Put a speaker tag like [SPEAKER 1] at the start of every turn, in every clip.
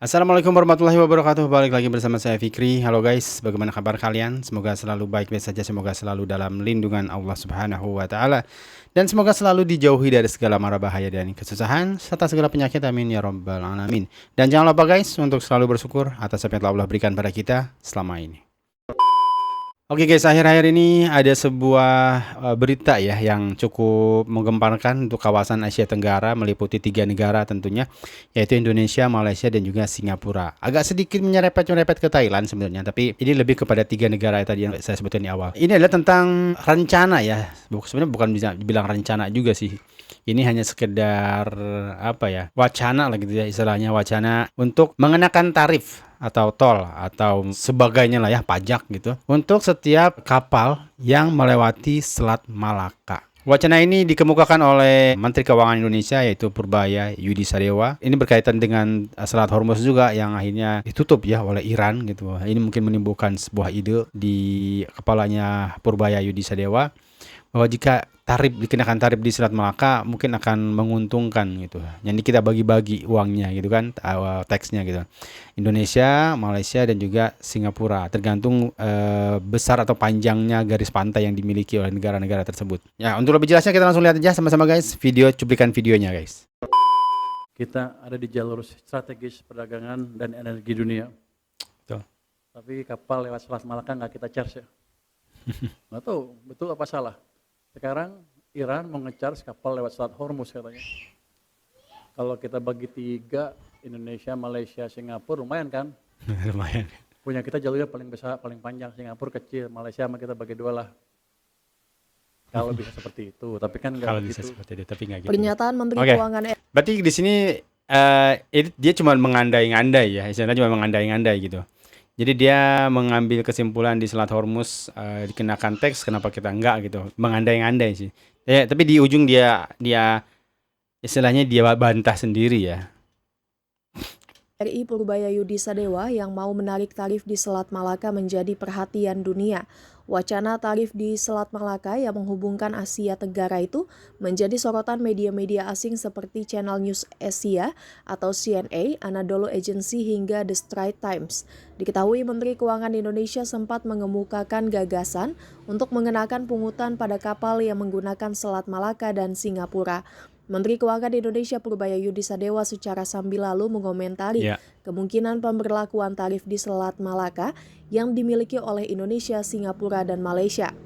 [SPEAKER 1] Assalamualaikum warahmatullahi wabarakatuh. Balik lagi bersama saya Fikri. Halo guys, bagaimana kabar kalian? Semoga selalu baik-baik saja. Semoga selalu dalam lindungan Allah Subhanahu wa taala. Dan semoga selalu dijauhi dari segala mara bahaya dan kesusahan serta segala penyakit. Amin ya rabbal alamin. Dan jangan lupa guys untuk selalu bersyukur atas apa yang telah Allah berikan pada kita selama ini. Oke guys, akhir-akhir ini ada sebuah berita ya yang cukup menggemparkan untuk kawasan Asia Tenggara, meliputi 3 negara tentunya, yaitu Indonesia, Malaysia, dan juga Singapura. Agak sedikit menyerempet ke Thailand sebenarnya, tapi ini lebih kepada 3 negara tadi yang saya sebutkan di awal. Ini adalah tentang rencana ya, sebenarnya bukan bisa dibilang rencana juga sih. Ini hanya sekedar wacana lah gitu ya, istilahnya wacana untuk mengenakan tarif atau tol atau sebagainya lah ya, pajak gitu untuk setiap kapal yang melewati Selat Malaka. Wacana ini dikemukakan oleh Menteri Keuangan Indonesia yaitu Purbaya Yudi Sadewa. Ini berkaitan dengan Selat Hormuz juga yang akhirnya ditutup ya oleh Iran gitu. Ini mungkin menimbulkan sebuah ide di kepalanya Purbaya Yudi Sadewa bahwa jika dikenakan tarif di Selat Malaka mungkin akan menguntungkan gitu. Jadi kita bagi-bagi uangnya gitu kan, teksnya gitu. Indonesia, Malaysia, dan juga Singapura, tergantung besar atau panjangnya garis pantai yang dimiliki oleh negara-negara tersebut. Ya, untuk lebih jelasnya kita langsung lihat aja sama-sama guys cuplikan videonya guys.
[SPEAKER 2] Kita ada di jalur strategis perdagangan dan energi dunia.
[SPEAKER 1] Betul.
[SPEAKER 2] Tapi kapal lewat Selat Malaka nggak kita charge ya. Nggak tahu betul apa salah. Sekarang Iran mau nge-charge kapal lewat Selat Hormuz katanya. Kalau kita bagi 3, Indonesia, Malaysia, Singapura, lumayan kan?
[SPEAKER 1] Lumayan.
[SPEAKER 2] Punya kita jalurnya paling besar, paling panjang. Singapura kecil, Malaysia sama kita bagi 2 lah. Kalau bisa seperti itu, tapi kan nggak
[SPEAKER 1] Kalau
[SPEAKER 2] begitu.
[SPEAKER 1] bisa seperti itu, tapi nggak gitu.
[SPEAKER 3] Pernyataan Menteri Keuangan
[SPEAKER 1] Berarti di sini dia cuma mengandai-andai ya, istilahnya cuma mengandai-andai gitu. Jadi dia mengambil kesimpulan di Selat Hormuz dikenakan teks, kenapa kita enggak gitu, mengandai-andai sih. Tapi di ujung dia istilahnya dia bantah sendiri ya.
[SPEAKER 3] RI Purbaya Yudi Sadewa yang mau menarik tarif di Selat Malaka menjadi perhatian dunia. Wacana tarif di Selat Malaka yang menghubungkan Asia Tenggara itu menjadi sorotan media-media asing seperti Channel News Asia atau CNA, Anadolu Agency hingga The Straits Times. Diketahui Menteri Keuangan Indonesia sempat mengemukakan gagasan untuk mengenakan pungutan pada kapal yang menggunakan Selat Malaka dan Singapura. Menteri Keuangan Indonesia Purbaya Yudi Sadewa secara sambil lalu mengomentari kemungkinan pemberlakuan tarif di Selat Malaka yang dimiliki oleh Indonesia, Singapura, dan Malaysia.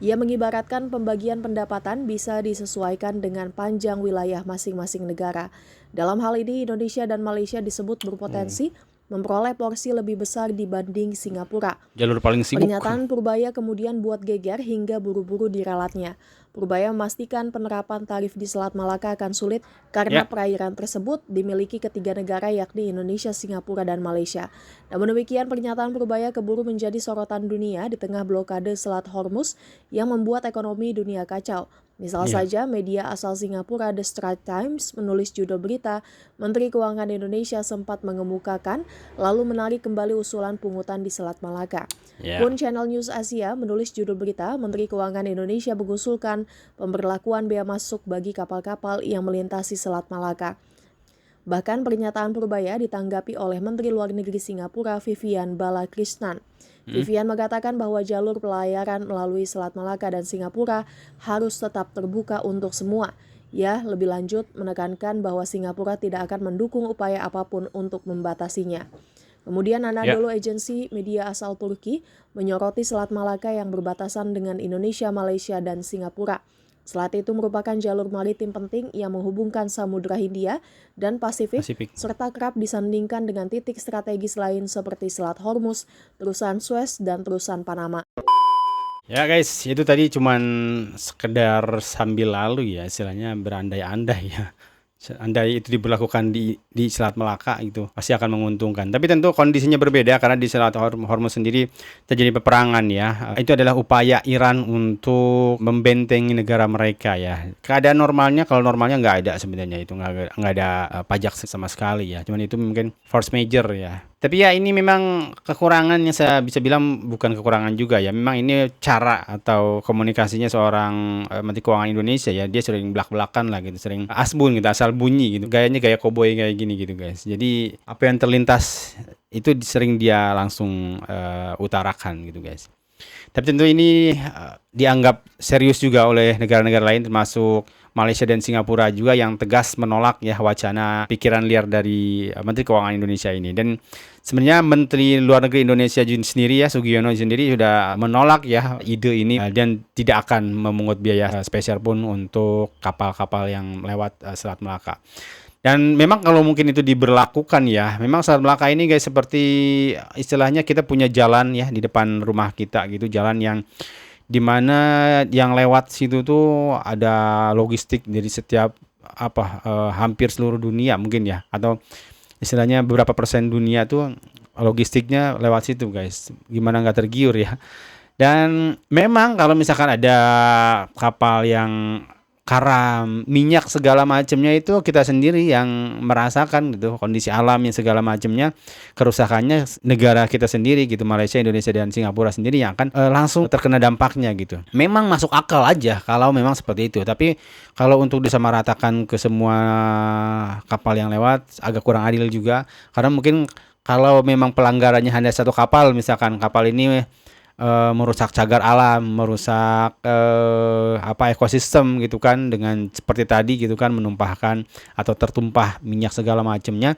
[SPEAKER 3] Ia mengibaratkan pembagian pendapatan bisa disesuaikan dengan panjang wilayah masing-masing negara. Dalam hal ini, Indonesia dan Malaysia disebut berpotensi memperoleh porsi lebih besar dibanding Singapura.
[SPEAKER 1] Jalur paling sibuk.
[SPEAKER 3] Pernyataan Purbaya kemudian buat geger hingga buru-buru diralatnya. Purbaya memastikan penerapan tarif di Selat Malaka akan sulit karena perairan tersebut dimiliki ketiga negara yakni Indonesia, Singapura, dan Malaysia. Namun demikian, pernyataan Purbaya keburu menjadi sorotan dunia di tengah blokade Selat Hormuz yang membuat ekonomi dunia kacau. Misal saja media asal Singapura The Straits Times menulis judul berita, Menteri Keuangan Indonesia sempat mengemukakan lalu menarik kembali usulan pungutan di Selat Malaka. Pun Channel News Asia menulis judul berita, Menteri Keuangan Indonesia mengusulkan pemberlakuan bea masuk bagi kapal-kapal yang melintasi Selat Malaka. Bahkan pernyataan Purbaya ditanggapi oleh Menteri Luar Negeri Singapura Vivian Balakrishnan. Vivian mengatakan bahwa jalur pelayaran melalui Selat Malaka dan Singapura harus tetap terbuka untuk semua. Ia lebih lanjut menekankan bahwa Singapura tidak akan mendukung upaya apapun untuk membatasinya. Kemudian Anadolu Agency, media asal Turki, menyoroti Selat Malaka yang berbatasan dengan Indonesia, Malaysia, dan Singapura. Selat itu merupakan jalur maritim penting yang menghubungkan Samudra Hindia dan Pasifik, serta kerap disandingkan dengan titik strategis lain seperti Selat Hormuz, terusan Suez, dan terusan Panama.
[SPEAKER 1] Ya guys, itu tadi cuman sekedar sambil lalu ya, istilahnya berandai-andai ya. Andai itu diberlakukan di Selat Malaka itu pasti akan menguntungkan. Tapi tentu kondisinya berbeda karena di Selat Hormuz sendiri terjadi peperangan ya. Itu adalah upaya Iran untuk membentengi negara mereka ya. Keadaan normalnya, kalau normalnya nggak ada sebenarnya itu nggak ada pajak sama sekali ya. Cuman itu mungkin force major ya. Tapi ya ini memang kekurangannya, saya bisa bilang bukan kekurangan juga ya. Memang ini cara atau komunikasinya seorang Menteri Keuangan Indonesia ya. Dia sering belak-belakan lah gitu, sering asbun gitu, asal bunyi gitu. Gayanya gaya koboi kayak gini gitu guys. Jadi apa yang terlintas itu sering dia langsung utarakan gitu guys. Tapi tentu ini dianggap serius juga oleh negara-negara lain termasuk Malaysia dan Singapura juga yang tegas menolak ya wacana pikiran liar dari Menteri Keuangan Indonesia ini. Dan sebenarnya Menteri Luar Negeri Indonesia sendiri ya, Sugiono sendiri sudah menolak ya ide ini dan tidak akan memungut biaya spesial pun untuk kapal-kapal yang lewat Selat Melaka. Dan memang kalau mungkin itu diberlakukan ya, memang Selat Melaka ini guys seperti istilahnya kita punya jalan ya di depan rumah kita gitu, jalan yang dimana yang lewat situ tuh ada logistik dari setiap hampir seluruh dunia mungkin ya, atau istilahnya beberapa persen dunia tuh logistiknya lewat situ guys. Gimana nggak tergiur ya. Dan memang kalau misalkan ada kapal yang karam, minyak segala macamnya itu kita sendiri yang merasakan gitu, kondisi alamnya segala macamnya, kerusakannya negara kita sendiri gitu, Malaysia, Indonesia dan Singapura sendiri yang akan langsung terkena dampaknya gitu. Memang masuk akal aja kalau memang seperti itu, tapi kalau untuk disamaratakan ke semua kapal yang lewat agak kurang adil juga, karena mungkin kalau memang pelanggarannya hanya satu kapal, misalkan kapal ini merusak cagar alam, merusak ekosistem gitu kan, dengan seperti tadi gitu kan, menumpahkan atau tertumpah minyak segala macamnya.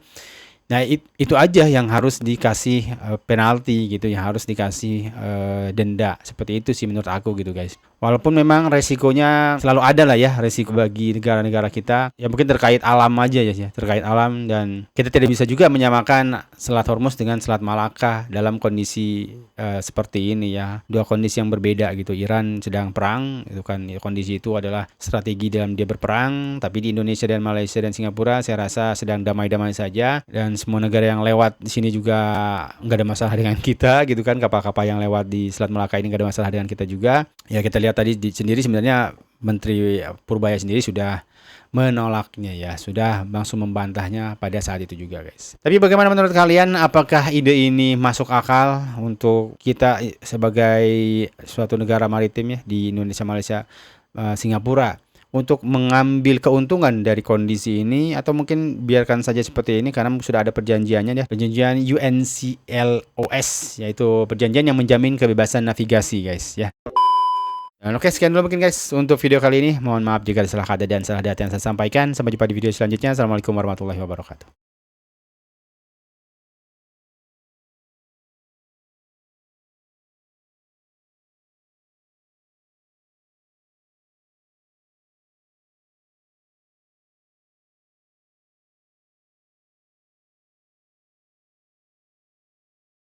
[SPEAKER 1] Nah itu aja yang harus dikasih penalti gitu, yang harus dikasih denda, seperti itu sih menurut aku gitu guys. Walaupun memang resikonya selalu ada lah ya, resiko bagi negara-negara kita ya, mungkin terkait alam aja ya, terkait alam, dan kita tidak bisa juga menyamakan Selat Hormuz dengan Selat Malaka dalam kondisi seperti ini ya, dua kondisi yang berbeda gitu. Iran sedang perang itu kan, kondisi itu adalah strategi dalam dia berperang, tapi di Indonesia dan Malaysia dan Singapura saya rasa sedang damai-damai saja, dan semua negara yang lewat di sini juga nggak ada masalah dengan kita gitu kan. Kapal-kapal yang lewat di Selat Malaka ini nggak ada masalah dengan kita juga ya. Kita lihat tadi sendiri sebenarnya Menteri Purbaya sendiri sudah menolaknya ya, sudah langsung membantahnya pada saat itu juga guys. Tapi bagaimana menurut kalian, apakah ide ini masuk akal untuk kita sebagai suatu negara maritim ya di Indonesia, Malaysia, Singapura untuk mengambil keuntungan dari kondisi ini, atau mungkin biarkan saja seperti ini karena sudah ada perjanjiannya ya, perjanjian UNCLOS, yaitu perjanjian yang menjamin kebebasan navigasi guys ya. Dan oke, sekian dulu mungkin guys untuk video kali ini. Mohon maaf jika ada salah kata dan salah data yang saya sampaikan. Sampai jumpa di video selanjutnya. Assalamualaikum warahmatullahi wabarakatuh.